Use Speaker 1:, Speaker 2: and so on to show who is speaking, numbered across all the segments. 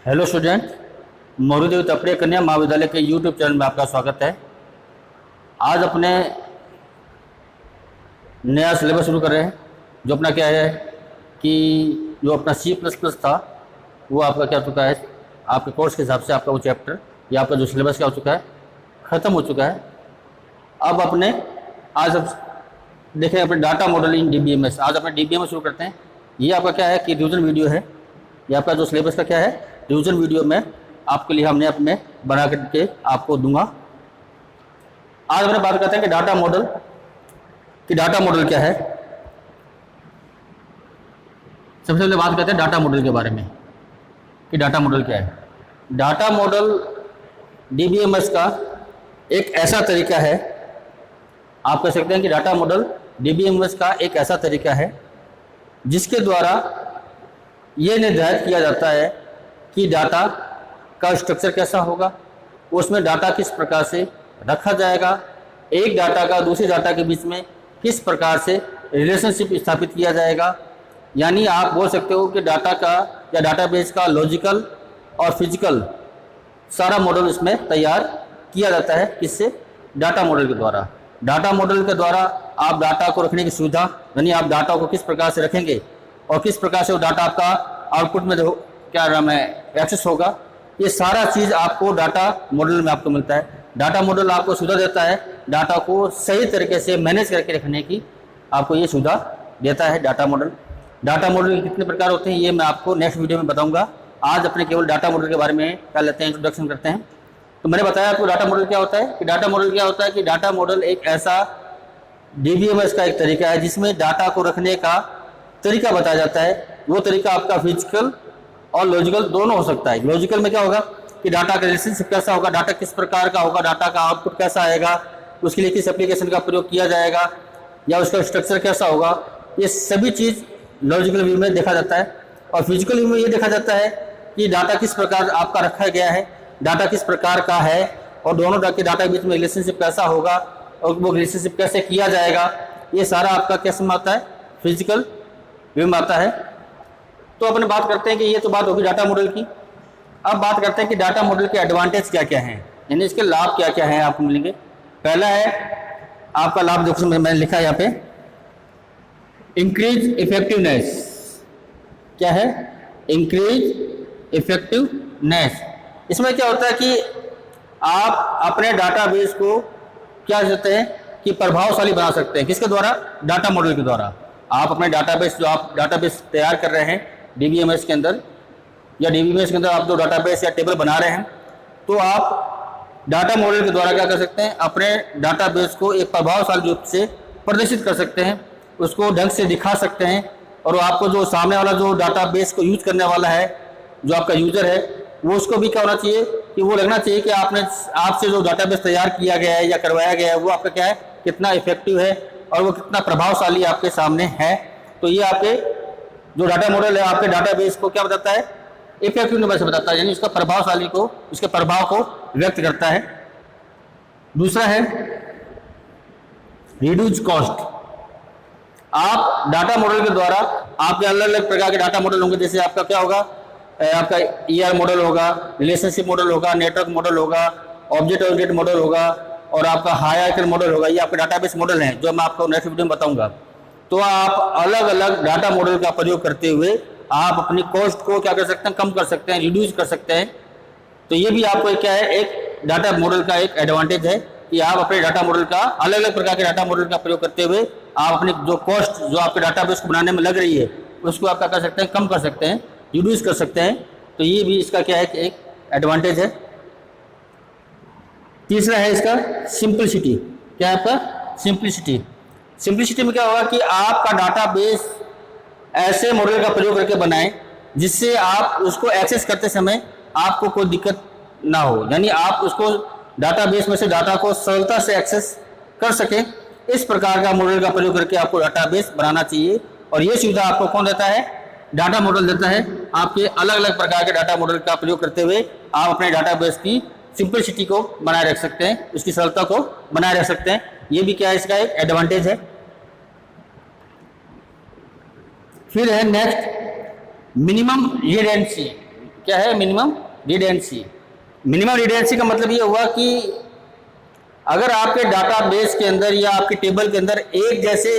Speaker 1: Hello student, मौर्यदेव तपड़िया कन्या महाविद्यालय के यूट्यूब चैनल में आपका स्वागत है। आज अपने नया सिलेबस शुरू कर रहे हैं। जो अपना क्या है कि जो अपना C++ था वो आपका क्या हो चुका है, आपके कोर्स के हिसाब से आपका वो चैप्टर या आपका जो सिलेबस क्या हो चुका है, ख़त्म हो चुका है। अब अपने आज अब देखें अपने डाटा मॉडल इन DBMS। आज अपने DBMS शुरू करते हैं। ये आपका क्या है कि रिविजन वीडियो है। ये आपका जो सिलेबस का क्या है, रिविजन वीडियो में आपके लिए हमने अपने बना करके आपको दूंगा। आज अपने बात करते हैं कि डाटा मॉडल क्या है। सबसे पहले बात करते हैं डाटा मॉडल के बारे में कि डाटा मॉडल क्या है। डाटा मॉडल DBMS का एक ऐसा तरीका है, आप कह सकते हैं कि डाटा मॉडल DBMS का एक ऐसा तरीका है जिसके द्वारा ये निर्धारित किया जाता है कि डाटा का स्ट्रक्चर कैसा होगा, उसमें डाटा किस प्रकार से रखा जाएगा, एक डाटा का दूसरे डाटा के बीच में किस प्रकार से रिलेशनशिप स्थापित किया जाएगा। यानी आप बोल सकते हो कि डाटा का या डाटाबेस का लॉजिकल और फिजिकल सारा मॉडल इसमें तैयार किया जाता है। किससे? डाटा मॉडल के द्वारा। डाटा मॉडल के द्वारा आप डाटा को रखने की सुविधा, यानी आप डाटा को किस प्रकार से रखेंगे और किस प्रकार से वो डाटा आपका आउटपुट में जो क्या नाम है एक्सेस होगा, ये सारा चीज़ आपको डाटा मॉडल में आपको मिलता है। डाटा मॉडल आपको सुविधा देता है डाटा को सही तरीके से मैनेज करके रखने की, आपको ये सुविधा देता है डाटा मॉडल। डाटा मॉडल के कितने प्रकार होते हैं ये मैं आपको नेक्स्ट वीडियो में बताऊंगा। आज अपने केवल डाटा मॉडल के बारे में कर लेते हैं, इंट्रोडक्शन करते हैं। तो मैंने बताया आपको डाटा मॉडल क्या होता है कि डाटा मॉडल क्या होता है कि डाटा मॉडल एक ऐसा DBMS का एक तरीका है जिसमें डाटा को रखने का तरीका बताया जाता है। वो तरीका आपका फिजिकल और लॉजिकल दोनों हो सकता है। लॉजिकल में क्या होगा कि डाटा का रिलेशनशिप कैसा होगा, डाटा किस प्रकार का होगा, डाटा का आउटपुट कैसा आएगा, उसके लिए किस एप्लीकेशन का प्रयोग किया जाएगा या उसका स्ट्रक्चर कैसा होगा, ये सभी चीज़ लॉजिकल व्यू में देखा जाता है। और फिजिकल व्यू में ये देखा जाता है कि डाटा किस प्रकार आपका रखा गया है, डाटा किस प्रकार का है और दोनों के डाटा के बीच में रिलेशनशिप कैसा होगा और वो रिलेशनशिप कैसे किया जाएगा, ये सारा आपका कैसे में आता है, फिजिकल व्यू में आता है। तो अपन बात करते हैं कि ये तो बात होगी डाटा मॉडल की। अब बात करते हैं कि डाटा मॉडल के एडवांटेज क्या क्या हैं, यानी इसके लाभ क्या क्या हैं आपको मिलेंगे। पहला है आपका लाभ, देखो मैंने लिखा है यहाँ पे, इंक्रीज इफेक्टिवनेस। क्या है? Increase effectiveness. इसमें क्या होता है कि आप अपने डाटाबेस को क्या करते हैं कि प्रभावशाली बना सकते हैं। किसके द्वारा? डाटा मॉडल के द्वारा। आप अपने डाटाबेस, जो आप डाटाबेस तैयार कर रहे हैं DBMS के अंदर या DBMS के अंदर आप जो डाटाबेस या टेबल बना रहे हैं, तो आप डाटा मॉडल के द्वारा क्या कर सकते हैं, अपने डाटाबेस को एक प्रभावशाली रूप से प्रदर्शित कर सकते हैं, उसको ढंग से दिखा सकते हैं। और आपको जो सामने वाला जो डाटाबेस को यूज करने वाला है, जो आपका यूजर है, वो उसको भी क्या होना चाहिए कि वो लगना चाहिए कि आपसे जो डाटाबेस तैयार किया गया है या करवाया गया है वो आपका क्या है, कितना इफेक्टिव है और वो कितना प्रभावशाली आपके सामने है। तो ये आपके जो डाटा मॉडल है आपके डाटाबेस को क्या बताता है, इफेक्टिवनेस बताता है, यानी उसका प्रभावशाली को, उसके प्रभाव को व्यक्त करता है। दूसरा है रिड्यूस कॉस्ट। आप डाटा मॉडल के द्वारा आपके अलग अलग प्रकार के डाटा मॉडल होंगे, जैसे आपका क्या होगा, आपका ER मॉडल होगा, रिलेशनशिप मॉडल होगा, नेटवर्क मॉडल होगा, ऑब्जेक्ट ओरिएंटेड मॉडल होगा और आपका हायरार्किकल मॉडल होगा। ये आपके डाटाबेस मॉडल हैं जो मैं आपको नेक्स्ट वीडियो में बताऊंगा। तो आप अलग अलग डाटा मॉडल का प्रयोग करते हुए आप अपनी कॉस्ट को क्या कर सकते हैं, कम कर सकते हैं, रिड्यूस कर सकते हैं। तो ये भी आपको क्या है, एक डाटा मॉडल का एक एडवांटेज है कि आप अपने डाटा मॉडल का, अलग अलग प्रकार के डाटा मॉडल का प्रयोग करते हुए आप अपनी जो कॉस्ट जो आपके डाटाबेस को बनाने में लग रही है उसको आप क्या कर सकते हैं, कम कर सकते हैं, रिड्यूस कर सकते हैं। तो ये भी इसका क्या है कि एक एडवांटेज है। तीसरा है इसका सिंपलिसिटी। क्या है आपका? सिंपलिसिटी। सिंपलिसिटी में क्या होगा कि आपका डाटाबेस ऐसे मॉडल का प्रयोग करके बनाएं जिससे आप उसको एक्सेस करते समय आपको कोई दिक्कत ना हो, यानी आप उसको डाटाबेस में से डाटा को सरलता से एक्सेस कर सकें। इस प्रकार का मॉडल का प्रयोग करके आपको डाटाबेस बनाना चाहिए। और ये सुविधा आपको कौन देता है? डाटा मॉडल देता है। आपके अलग अलग प्रकार के डाटा मॉडल का प्रयोग करते हुए आप अपने डाटाबेस की सिंपलिसिटी को बनाए रख सकते हैं, उसकी सरलता को बनाए रख सकते हैं। ये भी क्या है, इसका एक एडवांटेज है। फिर है नेक्स्ट मिनिमम रिडंडेंसी। क्या है मिनिमम रिडेंडेंसी। मिनिमम रिडेंडेंसी का मतलब ये हुआ कि अगर आपके डाटाबेस के अंदर या आपके टेबल के अंदर एक जैसे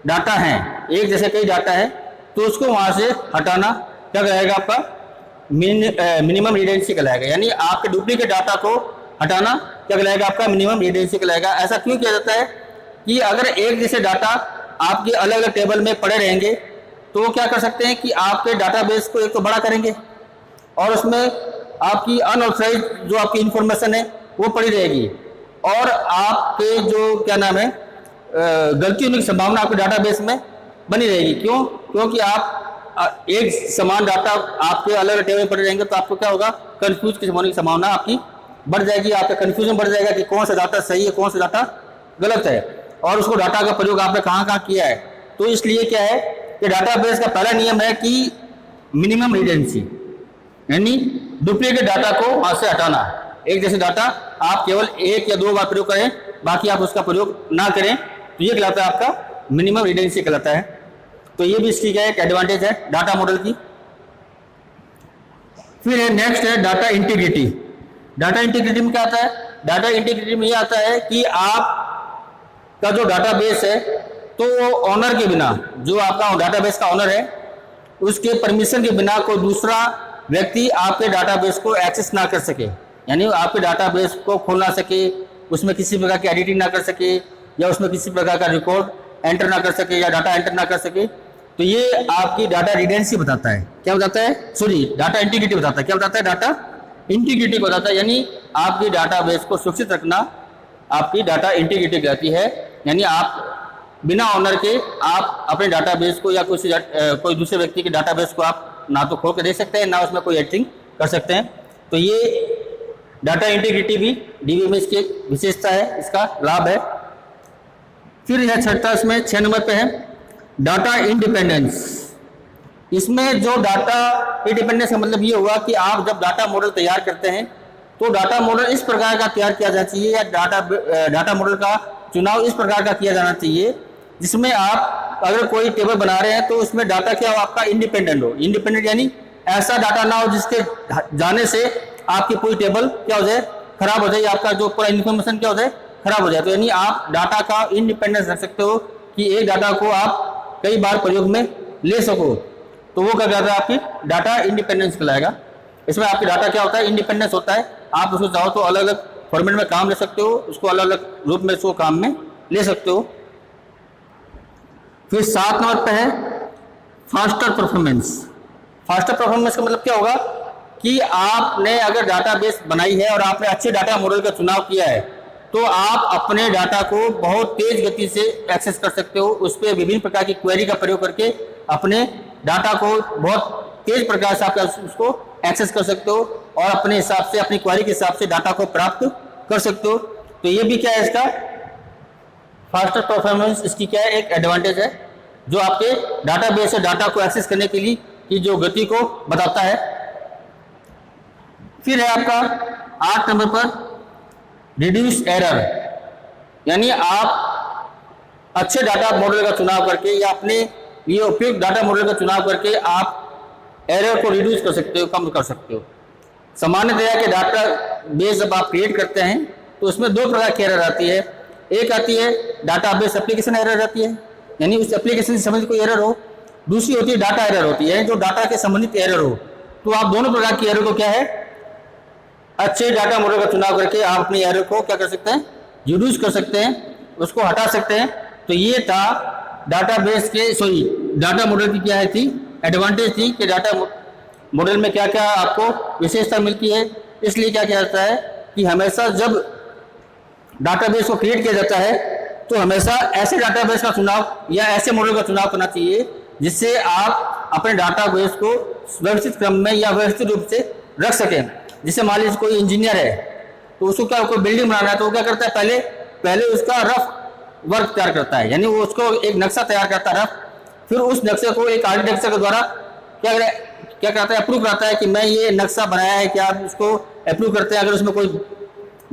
Speaker 1: डाटा हैं, एक जैसे कई डाटा है, तो उसको वहाँ से हटाना क्या कहलाएगा, आपका मिनिमम रिडेंडेंसी कहलाएगा। यानी आपके डुप्लीकेट डाटा को हटाना क्या कहलाएगा, आपका मिनिमम रिडेंडेंसी कहलाएगा। ऐसा क्यों किया जाता है कि अगर एक जैसे डाटा आपके अलग अलग टेबल में पड़े रहेंगे तो वो क्या कर सकते हैं कि आपके डाटाबेस को एक तो बड़ा करेंगे और उसमें आपकी अनऑथराइज जो आपकी इंफॉर्मेशन है वो पड़ी रहेगी, और आपके जो क्या नाम है गलती होने की संभावना आपके डाटाबेस में बनी रहेगी। क्यों? क्योंकि आप एक समान डाटा आपके अलग अलग टेबल में पड़े रहेंगे तो आपको क्या होगा, कंफ्यूज की होने की संभावना आपकी बढ़ जाएगी, आपका कंफ्यूजन बढ़ जाएगा कि कौन सा डाटा सही है कौन सा डाटा गलत है, और उसको डाटा का प्रयोग आपने कहाँ कहाँ किया है। तो इसलिए क्या है कि डाटाबेस का पहला नियम है कि मिनिमम रिडेंडेंसी, यानी डुप्लीकेट डाटा को वहाँ से हटाना। एक जैसे डाटा आप केवल एक या दो बार प्रयोग करें, बाकी आप उसका प्रयोग ना करें, तो ये कहलाता है आपका मिनिमम रिडेंडेंसी कहलाता है। तो ये भी इसकी क्या है, एक एडवांटेज है डाटा मॉडल की। फिर है नेक्स्ट है डाटा इंटीग्रिटी। डाटा इंटीग्रिटी में क्या आता है? डाटा इंटीग्रिटी में ये आता है कि आप का जो डाटाबेस है तो ऑनर के बिना, जो आपका डाटाबेस का ऑनर है उसके परमिशन के बिना कोई दूसरा व्यक्ति आपके डाटाबेस को एक्सेस ना कर सके, यानी आपके डाटाबेस को खोल ना सके, उसमें किसी प्रकार की एडिटिंग ना कर सके, या उसमें किसी प्रकार का रिकॉर्ड एंटर ना कर सके या डाटा एंटर ना कर सके। तो ये आपकी डाटा रिडेंडेंसी बताता है। क्या बताता है? सॉरी, डाटा इंटीग्रिटी बताता है। क्या बताता है? डाटा इंटीग्रिटी बताता है, यानी आपकी डाटाबेस को सुरक्षित रखना आपकी डाटा इंटीग्रिटी कहती है। यानी आप बिना ऑनर के आप अपने डाटाबेस को या कोई दूसरे व्यक्ति के डाटाबेस को आप ना तो खोल के दे सकते हैं, ना उसमें कोई एडिटिंग कर सकते हैं। तो ये डाटा इंटीग्रिटी भी डीबीएमएस की एक विशेषता है, इसका लाभ है। फिर यह छठा, इसमें 6 नंबर पे है डाटा इंडिपेंडेंस। इसमें जो डाटा इंडिपेंडेंस का मतलब ये हुआ कि आप जब डाटा मॉडल तैयार करते हैं तो डाटा मॉडल इस प्रकार का तैयार किया जाना चाहिए, या डाटा मॉडल का चुनाव इस प्रकार का किया जाना चाहिए जिसमें आप अगर कोई टेबल बना रहे हैं तो उसमें डाटा क्या हो, आपका इंडिपेंडेंट हो। इंडिपेंडेंट यानी ऐसा डाटा ना हो जिसके जाने से आपकी पूरी टेबल क्या हो जाए, खराब हो जाए, आपका जो पूरा इन्फॉर्मेशन क्या हो जाए, खराब हो जाए। तो यानी आप डाटा का इंडिपेंडेंस रख सकते हो कि एक डाटा को आप कई बार प्रयोग में ले सको, तो वो क्या कहता है, आपकी डाटा इंडिपेंडेंस कहलाएगा। इसमें आपकी डाटा क्या होता है, इंडिपेंडेंस होता है। आप उसको चाहो तो अलग अलग फॉर्मेट में काम ले सकते हो, उसको अलग अलग रूप में उसको काम में ले सकते हो। फिर 7 नंबर पे है फास्टर परफॉर्मेंस। फास्टर परफॉर्मेंस का मतलब क्या होगा कि आपने अगर डाटाबेस बनाई है और आपने अच्छे डाटा मॉडल का चुनाव किया है तो आप अपने डाटा को बहुत तेज गति से एक्सेस कर सकते हो। उस पर विभिन्न प्रकार की क्वेरी का प्रयोग करके अपने डाटा को बहुत तेज प्रकार से आप उसको एक्सेस कर सकते हो और अपने हिसाब से, अपनी क्वेरी के हिसाब से डाटा को प्राप्त कर सकते हो। तो ये भी क्या है, इसका फास्टर परफॉर्मेंस इसकी क्या है, एक एडवांटेज है जो आपके डाटाबेस से डाटा को एक्सेस करने के लिए की जो गति को बताता है। फिर है आपका 8 नंबर पर रिड्यूस एरर, यानी आप अच्छे डाटा मॉडल का चुनाव करके या अपने लिए उपयुक्त डाटा मॉडल का चुनाव करके आप एरर को रिड्यूस कर सकते हो, कम कर सकते हो। सामान्यतया के डाटा बेस जब आप क्रिएट करते हैं तो उसमें 2 प्रकार की एरर आती है। एक आती है डाटाबेस एप्लीकेशन एरर आती है, यानी उस एप्लीकेशन से संबंधित कोई एरर हो। दूसरी होती है डाटा एरर होती है, जो डाटा के संबंधित एरर हो। तो आप दोनों प्रकार की एरर को क्या है, अच्छे डाटा मॉडल का चुनाव करके आप अपनी एरर को क्या कर सकते हैं, रिड्यूस कर सकते हैं, उसको हटा सकते हैं। तो ये था डाटाबेस के डाटा मॉडल की क्या है थी, एडवांटेज थी कि डाटा मॉडल में क्या क्या आपको विशेषता मिलती है। इसलिए क्या किया जाता है कि हमेशा जब डाटाबेस को क्रिएट किया जाता है तो हमेशा ऐसे डाटाबेस का चुनाव या ऐसे मॉडल का चुनाव करना चाहिए जिससे आप अपने डाटाबेस को व्यवस्थित क्रम में या व्यवस्थित रूप से रख सकें। जिससे मान लीजिए कोई इंजीनियर है तो उसको क्या, कोई बिल्डिंग बनाना है तो वो क्या करता है, पहले उसका रफ वर्क तैयार करता है, यानी वो उसको एक नक्शा तैयार करता है रफ। फिर उस नक्शे को एक आर्किटेक्चर के द्वारा क्या करता है, अप्रूव कराता है कि मैं ये नक्शा बनाया है, क्या आप उसको अप्रूव करते हैं। अगर उसमें कोई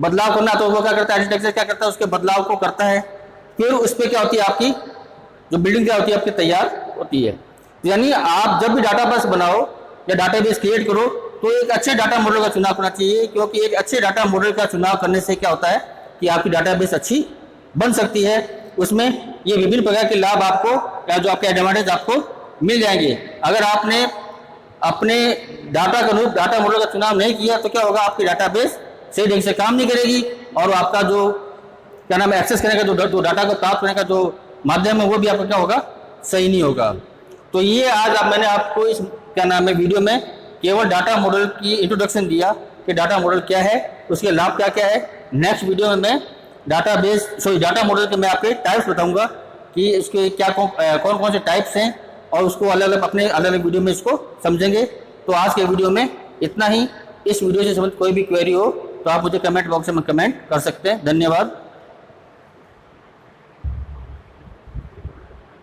Speaker 1: बदलाव करना तो वो क्या करता है, आर्किटेक्चर क्या करता है, उसके बदलाव को करता है। फिर उस पर क्या होती है, आपकी जो बिल्डिंग क्या होती है, आपकी तैयार होती है। यानी आप जब भी डाटाबेस बनाओ या डाटाबेस क्रिएट करो तो एक अच्छे डाटा मॉडल का चुनाव करना चाहिए, क्योंकि एक अच्छे डाटा मॉडल का चुनाव करने से क्या होता है कि आपकी डाटाबेस अच्छी बन सकती है। उसमें ये विभिन्न प्रकार के लाभ आपको या जो आपके एडवांटेज आपको मिल जाएंगे। अगर आपने अपने डाटा के अनुरूप डाटा मॉडल का चुनाव नहीं किया तो क्या होगा, आपकी डाटाबेस सही ढंग से काम नहीं करेगी और आपका जो क्या नाम है एक्सेस करने का जो डाटा को प्राप्त करने का जो माध्यम है वो भी आपका क्या होगा, सही नहीं होगा। तो ये आज मैंने आपको इस क्या नाम है वीडियो में केवल डाटा मॉडल की इंट्रोडक्शन दिया कि डाटा मॉडल क्या है, उसके लाभ क्या क्या है। नेक्स्ट वीडियो में मैं डाटा मॉडल के मैं आपके टाइप्स बताऊंगा कि इसके क्या कौन कौन से टाइप्स हैं और उसको अलग अलग अपने अलग अलग वीडियो में इसको समझेंगे। तो आज के वीडियो में इतना ही। इस वीडियो से संबंधित कोई भी क्वेरी हो तो आप मुझे कमेंट बॉक्स में कमेंट कर सकते हैं। धन्यवाद।